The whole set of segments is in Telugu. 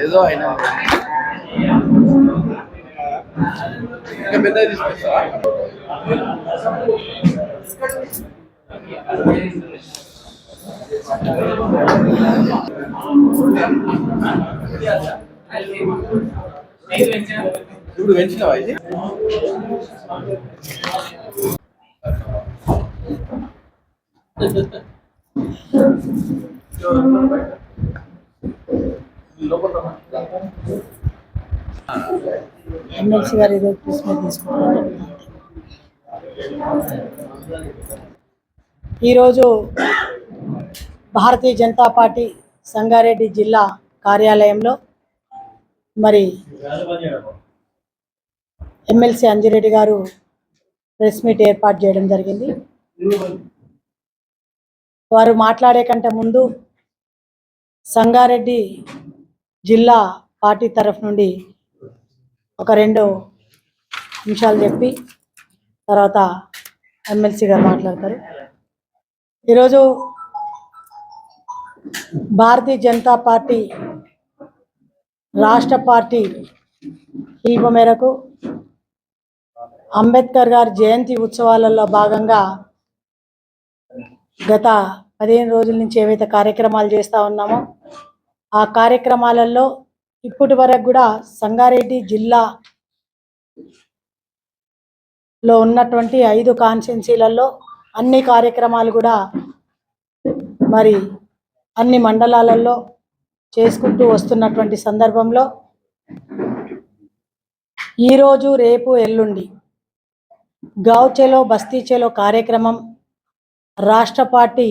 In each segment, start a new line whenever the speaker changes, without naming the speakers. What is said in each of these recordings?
ఏదో అయినా ఇంకా పెద్ద తీసుకొస్తా. ఇప్పుడు పెంచినావా ఇది?
ఎమ్మెల్సీ గారు ఈరోజు క్రిస్మస్ తీసుకుంటారు. ఈరోజు భారతీయ జనతా పార్టీ సంగారెడ్డి జిల్లా కార్యాలయంలో మరి ఎమ్మెల్సీ అంజిరెడ్డి గారు ప్రెస్ మీట్ ఏర్పాటు చేయడం జరిగింది. వారు మాట్లాడే కంటే ముందు సంగారెడ్డి జిల్లా పార్టీ తరఫు నుండి ఒక 2 నిమిషాలు చెప్పి తర్వాత ఎమ్మెల్సీ గారు మాట్లాడతారు. ఈరోజు భారతీయ జనతా పార్టీ రాష్ట్ర పార్టీ పిలుపు మేరకు అంబేద్కర్ గారి జయంతి ఉత్సవాలలో భాగంగా గత 15 రోజుల నుంచి ఏవైతే కార్యక్రమాలు చేస్తూ ఉన్నామో ఆ కార్యక్రమాలలో ఇప్పటి వరకు కూడా సంగారెడ్డి జిల్లాలో ఉన్నటువంటి 5 కాన్స్టిట్యున్సీలలో అన్ని కార్యక్రమాలు కూడా మరి అన్ని మండలాలలో చేసుకుంటూ వస్తున్నటువంటి సందర్భంలో ఈరోజు రేపు ఎల్లుండి గావ్ చలో బస్తీ చలో కార్యక్రమం రాష్ట్ర పార్టీ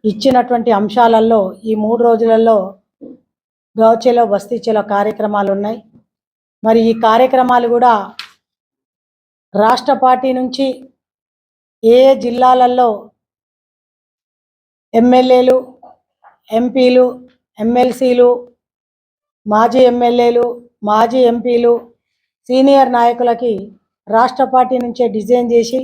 ఇచ్చినటువంటి అంశాలలో ఈ 3 రోజులలో గావ్ చలో బస్తీ చలో కార్యక్రమాలు ఉన్నాయి. మరి ఈ కార్యక్రమాలు కూడా రాష్ట్ర పార్టీ నుంచి ఏ జిల్లాలలో ఎమ్మెల్యేలు, ఎంపీలు, ఎమ్మెల్సీలు, మాజీ ఎమ్మెల్యేలు, మాజీ ఎంపీలు, సీనియర్ నాయకులకి రాష్ట్ర పార్టీ నుంచే డిజైన్ చేసి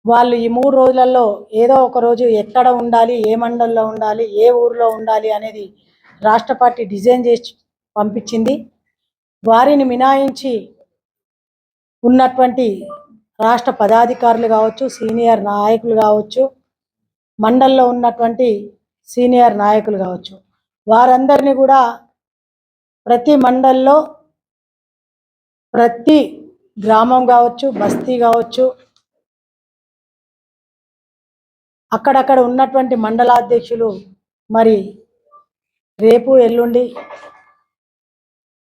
వాళ్ళు ఈ 3 రోజులలో ఏదో ఒక రోజు ఎక్కడ ఉండాలి, ఏ మండలంలో ఉండాలి, ఏ ఊరిలో ఉండాలి అనేది రాష్ట్ర పార్టీ డిజైన్ చేసి పంపించింది. వారిని మినాయించి ఉన్నటువంటి రాష్ట్ర పదాధికారులు కావచ్చు, సీనియర్ నాయకులు కావచ్చు, మండలంలో ఉన్నటువంటి సీనియర్ నాయకులు కావచ్చు, వారందరినీ కూడా ప్రతి మండల్లో ప్రతి గ్రామం కావచ్చు, బస్తీ కావచ్చు, అక్కడక్కడ ఉన్నటువంటి మండలాధ్యక్షులు మరి రేపు ఎల్లుండి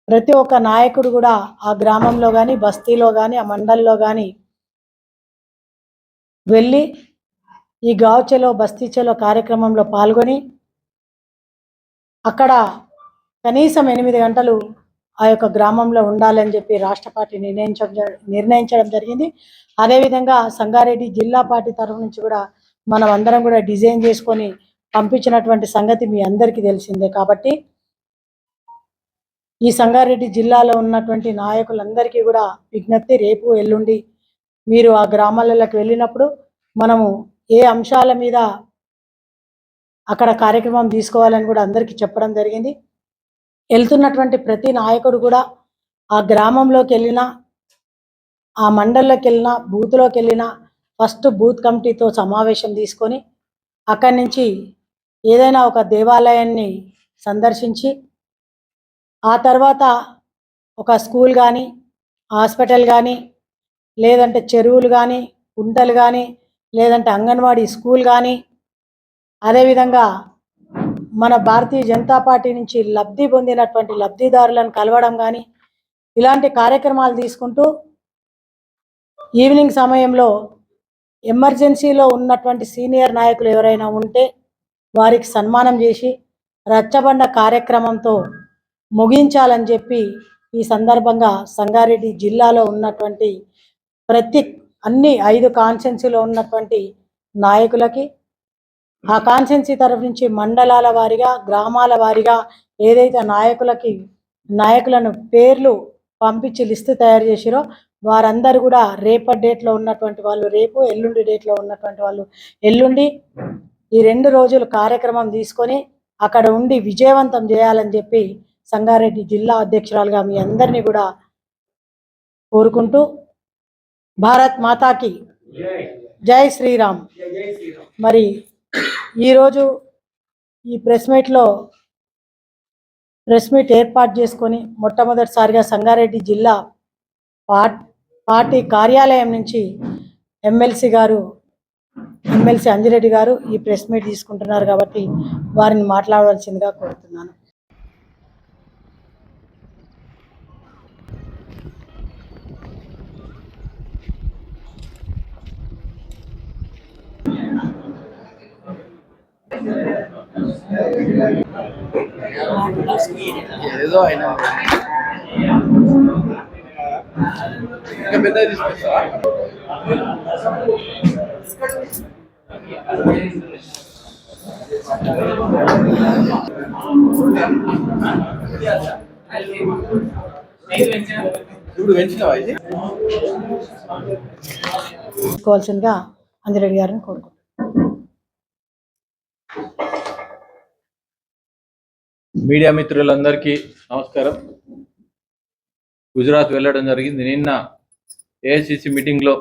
ప్రతి ఒక్క నాయకుడు కూడా ఆ గ్రామంలో కానీ, బస్తీలో కానీ, ఆ మండల్లో కానీ వెళ్ళి ఈ గావ్ చలో బస్తీ చలో కార్యక్రమంలో పాల్గొని అక్కడ కనీసం 8 గంటలు ఆ యొక్క గ్రామంలో ఉండాలని చెప్పి రాష్ట్ర పార్టీ నిర్ణయించడం జరిగింది. అదేవిధంగా సంగారెడ్డి జిల్లా పార్టీ తరఫు నుంచి కూడా మనం అందరం కూడా డిజైన్ చేసుకొని పంపించినటువంటి సంగతి మీ అందరికీ తెలిసిందే. కాబట్టి ఈ సంగారెడ్డి జిల్లాలో ఉన్నటువంటి నాయకులందరికీ కూడా విజ్ఞప్తి, రేపు ఎల్లుండి మీరు ఆ గ్రామాలలోకి వెళ్ళినప్పుడు మనము ఏ అంశాల మీద అక్కడ కార్యక్రమం తీసుకోవాలని కూడా అందరికీ చెప్పడం జరిగింది. వెళ్తున్నటువంటి ప్రతి నాయకుడు కూడా ఆ గ్రామంలోకి వెళ్ళినా, ఆ మండల్లోకి వెళ్ళినా, బూత్లోకి వెళ్ళినా ఫస్ట్ బూత్ కమిటీతో సమావేశం తీసుకొని అక్కడి నుంచి ఏదైనా ఒక దేవాలయాన్ని సందర్శించి ఆ తర్వాత ఒక స్కూల్ కానీ, హాస్పిటల్ కానీ, లేదంటే చెరువులు కానీ, కుంటలు కానీ, లేదంటే అంగన్వాడీ స్కూల్ కానీ, అదేవిధంగా మన భారతీయ జనతా పార్టీ నుంచి లబ్ధి పొందినటువంటి లబ్ధిదారులను కలవడం కానీ ఇలాంటి కార్యక్రమాలు తీసుకుంటూ ఈవినింగ్ సమయంలో ఎమర్జెన్సీలో ఉన్నటువంటి సీనియర్ నాయకులు ఎవరైనా ఉంటే వారికి సన్మానం చేసి రచ్చబండ కార్యక్రమంతో ముగించాలని చెప్పి ఈ సందర్భంగా సంగారెడ్డి జిల్లాలో ఉన్నటువంటి అన్ని 5 కాన్స్టిట్యున్సీలో ఉన్నటువంటి నాయకులకి ఆ కాన్స్టిట్యున్సీ తరఫు నుంచి మండలాల వారీగా, గ్రామాల వారీగా ఏదైతే నాయకులను పేర్లు పంపించి లిస్టు తయారు చేసిరో వారందరూ కూడా రేపటి డేట్లో ఉన్నటువంటి వాళ్ళు రేపు, ఎల్లుండి డేట్లో ఉన్నటువంటి వాళ్ళు ఎల్లుండి, ఈ 2 రోజులు కార్యక్రమం తీసుకొని అక్కడ ఉండి విజయవంతం చేయాలని చెప్పి సంగారెడ్డి జిల్లా అధ్యక్షురాలుగా మీ అందరినీ కూడా కోరుకుంటూ భారత్ మాతాకి జై శ్రీరామ్. మరి ఈరోజు ఈ ప్రెస్ మీట్ ఏర్పాటు చేసుకొని మొట్టమొదటిసారిగా సంగారెడ్డి జిల్లా పార్టీ కార్యాలయం నుంచి ఎమ్మెల్సీ అంజిరెడ్డి గారు ఈ ప్రెస్ మీట్ తీసుకుంటున్నారు కాబట్టి వారిని మాట్లాడవలసిందిగా కోరుతున్నాను.
ఏదో అయినా ఇంకా పెద్దగా తీసుకొస్తావా? ఇప్పుడు పెంచినావా ఇది?
తీసుకోవాల్సిందిగా అంజిరెడ్డి గారిని కోరుకుంటున్నాను.
మీడియా మిత్రులందరికీ నమస్కారం. గుజరాత్ వెళ్ళడం జరిగింది. నిన్న ఏఐసిసి మీటింగ్లో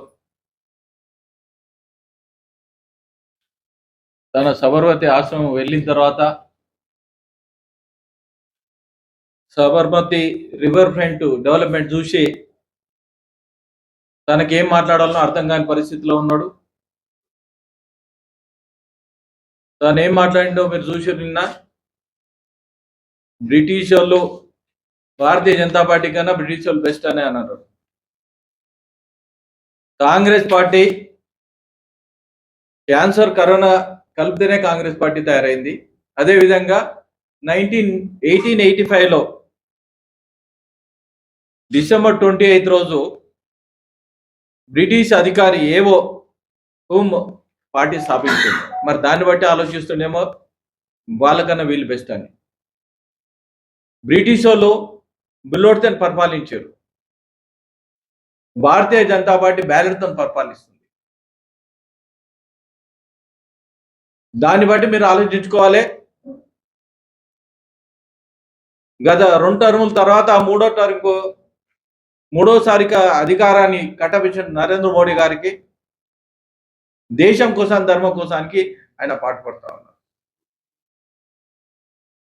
తన సబర్మతి ఆశ్రమం వెళ్ళిన తర్వాత సబర్మతి రివర్ ఫ్రంట్ డెవలప్మెంట్ చూసి తనకేం మాట్లాడాలో అర్థం కాని పరిస్థితిలో ఉన్నాడు. తను ఏం మాట్లాడిండో మీరు చూసి నిన్న బ్రిటిష్ వాళ్ళు భారతీయ జనతా పార్టీ కన్నా బ్రిటిష్ వాళ్ళు బెస్ట్ అనే అన్నారు. కాంగ్రెస్ పార్టీ క్యాన్సర్ కరోనా కలిపితేనే కాంగ్రెస్ పార్టీ తయారైంది. అదేవిధంగా 1885లో డిసెంబర్ 28 రోజు బ్రిటిష్ అధికారి ఏవో పార్టీ స్థాపించింది. మరి దాన్ని బట్టి ఆలోచిస్తుండేమో వాళ్ళకన్నా వీళ్ళు బెస్ట్ అని. బ్రిటిష్ వాళ్ళు బుల్లోడ్తో పరిపాలించారు. భారతీయ జనతా పార్టీ బ్యాలెట్తో పరిపాలిస్తుంది. దాన్ని బట్టి మీరు ఆలోచించుకోవాలి. గత 2 టర్ముల తర్వాత మూడోసారి అధికారాన్ని కట్టబెట్టిన నరేంద్ర మోడీ గారికి దేశం కోసం ధర్మం కోసానికి ఆయన పాటుపడతా ఉన్నారు.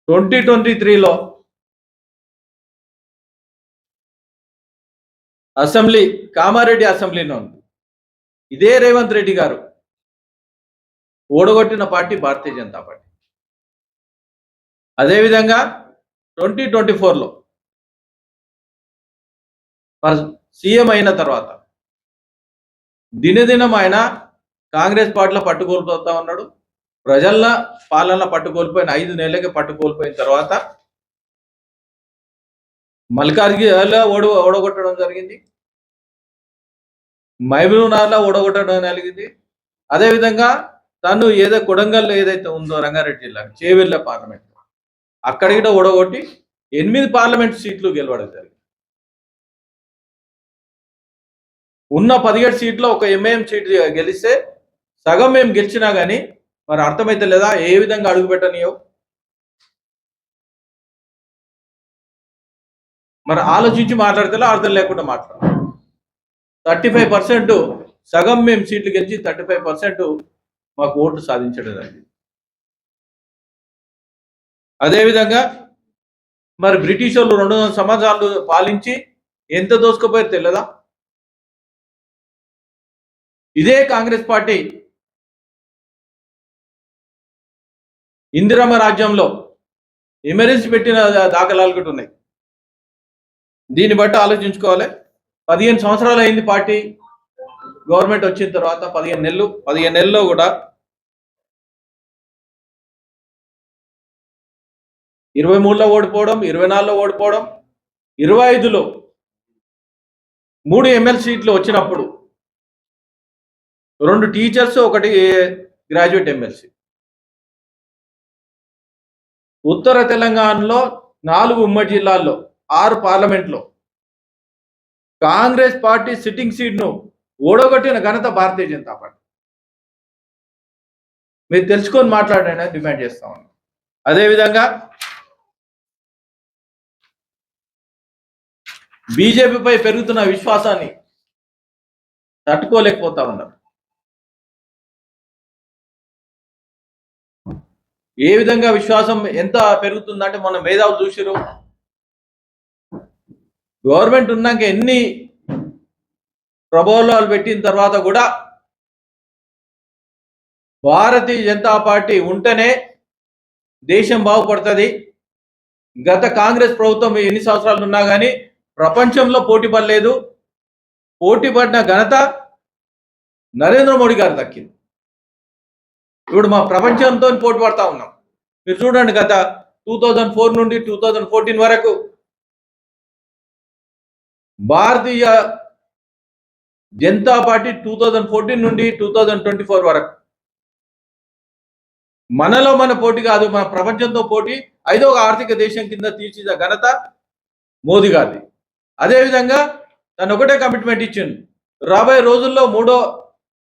2023లో అసెంబ్లీ కామారెడ్డి అసెంబ్లీలో ఉంది. ఇదే రేవంత్ రెడ్డి గారు ఓడగొట్టిన పార్టీ భారతీయ జనతా పార్టీ. అదేవిధంగా 2024లో సీఎం అయిన తర్వాత దినదినం ఆయన కాంగ్రెస్ పార్టీలో పట్టుకోల్పోతా ఉన్నాడు. ప్రజల పాలన పట్టుకోల్పోయిన 5 నెలలకి పట్టుకోల్పోయిన తర్వాత మల్కాజ్గిరిలో ఓడగొట్టడం జరిగింది. మహబూబ్నగర్లో ఓడగొట్టడం జరిగింది. అదేవిధంగా తను కొడంగల్లో ఏదైతే ఉందో రంగారెడ్డి జిల్లా చేవెళ్ళ పార్లమెంట్ అక్కడికి ఓడగొట్టి 8 పార్లమెంట్ సీట్లు గెలవడం జరిగింది. ఉన్న 17 సీట్లో ఒక ఎంఐఎం సీట్ గెలిస్తే సగం మేము గెలిచినా కానీ మరి అర్థమైతే లేదా ఏ విధంగా అడుగు పెట్టనియో. మరి ఆలోచించి మాట్లాడితే అర్థం లేకుండా మాట్లాడాలి. 35% సగం మేము సీట్లు గెలిచి 35% మాకు ఓట్లు సాధించడం జరిగింది. అదేవిధంగా మరి బ్రిటిష్ వాళ్ళు 200 సంవత్సరాలు పాలించి ఎంత దోసుకుపోయారు తెలియదా? ఇదే కాంగ్రెస్ పార్టీ ఇందిరమ్మ రాజ్యంలో ఎమర్జెన్సీ పెట్టిన దాఖలాలు కూడా ఉన్నాయి. దీన్ని బట్టి ఆలోచించుకోవాలి. 15 సంవత్సరాలు అయింది పార్టీ గవర్నమెంట్ వచ్చిన తర్వాత. 15 నెలల్లో కూడా 23లో ఓడిపోవడం, 24లో ఓడిపోవడం, 25లో 3 ఎమ్మెల్సీ సీట్లు వచ్చినప్పుడు 2 టీచర్స్, 1 గ్రాడ్యుయేట్ ఎమ్మెల్సీ. ఉత్తర తెలంగాణలో 4 ఉమ్మడి జిల్లాల్లో 6 పార్లమెంట్లో కాంగ్రెస్ పార్టీ సిట్టింగ్ సీట్ను ఓడగొట్టిన ఘనత భారతీయ జనతా పార్టీ. మీరు తెలుసుకొని మాట్లాడండి అని డిమాండ్ చేస్తా ఉన్నాం. అదేవిధంగా బీజేపీపై పెరుగుతున్న విశ్వాసాన్ని తట్టుకోలేకపోతా ఉన్నారు. ఏ విధంగా విశ్వాసం ఎంత పెరుగుతుందంటే మొన్న మేధావులు చూసిరు, గవర్నమెంట్ ఉన్నాక ఎన్ని ప్రబోధాలు పెట్టిన తర్వాత కూడా భారతీయ జనతా పార్టీ ఉంటేనే దేశం బాగుపడుతుంది. గత కాంగ్రెస్ ప్రభుత్వం ఎన్ని సంవత్సరాలు ఉన్నా కానీ ప్రపంచంలో పోటీ పడలేదు. పోటీ పడిన ఘనత నరేంద్ర మోడీ గారు దక్కింది. ఇప్పుడు మా ప్రపంచంతో పోటీ పడతా ఉన్నాం. మీరు చూడండి, గత 2004 నుండి 2014 వరకు భారతీయ జనతా పార్టీ 2014 నుండి 2024 వరకు మనలో మన పోటీ కాదు, మన ప్రపంచంతో పోటీ 5వ ఆర్థిక దేశం కింద తీర్చిద ఘనత మోదీ గారిది. అదేవిధంగా తను ఒకటే కమిట్మెంట్ ఇచ్చింది, రాబోయే రోజుల్లో 3వ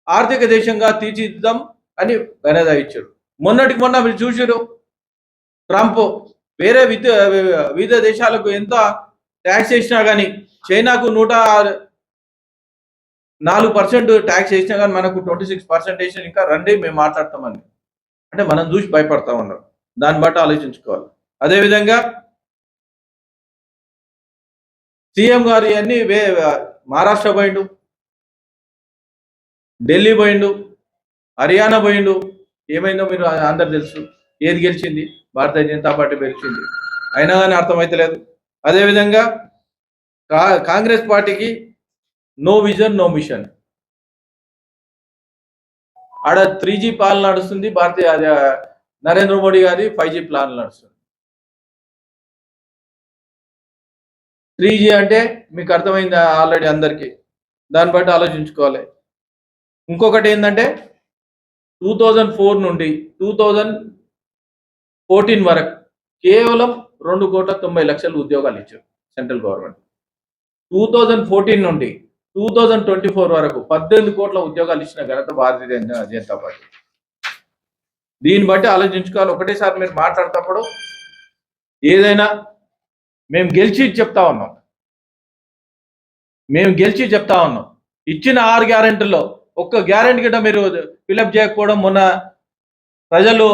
ఆర్థిక దేశంగా తీర్చిదిద్దాం అని ఘనత ఇచ్చాడు. మొన్నటికి మొన్న మీరు చూసారు, ట్రంప్ వేరే వివిధ దేశాలకు ఎంత ట్యాక్స్ వేసినా కానీ, చైనాకు 104% ట్యాక్స్ వేసినా కానీ మనకు 26% వేసిన ఇంకా రండి మేము మాట్లాడతామని, అంటే మనం చూసి భయపడతా ఉన్నాం. దాన్ని బట్టి ఆలోచించుకోవాలి. అదేవిధంగా సీఎం గారు అన్ని మహారాష్ట్ర పోయిండు, ఢిల్లీ పోయిండు, హర్యానా పోయిండు. ఏమైందో మీరు అందరు తెలుసు. ఏది గెలిచింది? భారతీయ జనతా పార్టీ గెలిచింది. అయినా కానీ అర్థమైతలేదు. అదేవిధంగా కాంగ్రెస్ పార్టీకి నో విజన్ నో మిషన్. ఆడ 3G పాలన నడుస్తుంది, నరేంద్ర మోడీ గారి 5G ప్లాన్ నడుస్తుంది. 3G అంటే మీకు అర్థమైంది ఆల్రెడీ అందరికీ. దాన్ని బట్టి ఆలోచించుకోవాలి. ఇంకొకటి ఏంటంటే 2004 నుండి 2014 వరకు కేవలం 2,90,00,000 ఉద్యోగాలు ఇచ్చారు సెంట్రల్ గవర్నమెంట్. 2014 నుండి 2024 వరకు 18 కోట్ల ఉద్యోగాలు ఇచ్చిన ఘనత భారతీయ జనతా పార్టీ. దీన్ని బట్టి ఆలోచించుకోవాలి. ఒకటేసారి మీరు మాట్లాడేటప్పుడు ఏదైనా మేము గెలిచి చెప్తా ఉన్నాం. ఇచ్చిన 6 గ్యారెంటీల్లో ఒక్క గ్యారెంటీ గిట్ట మీరు ఫిలప్ చేయకపోవడం మొన్న ప్రజలు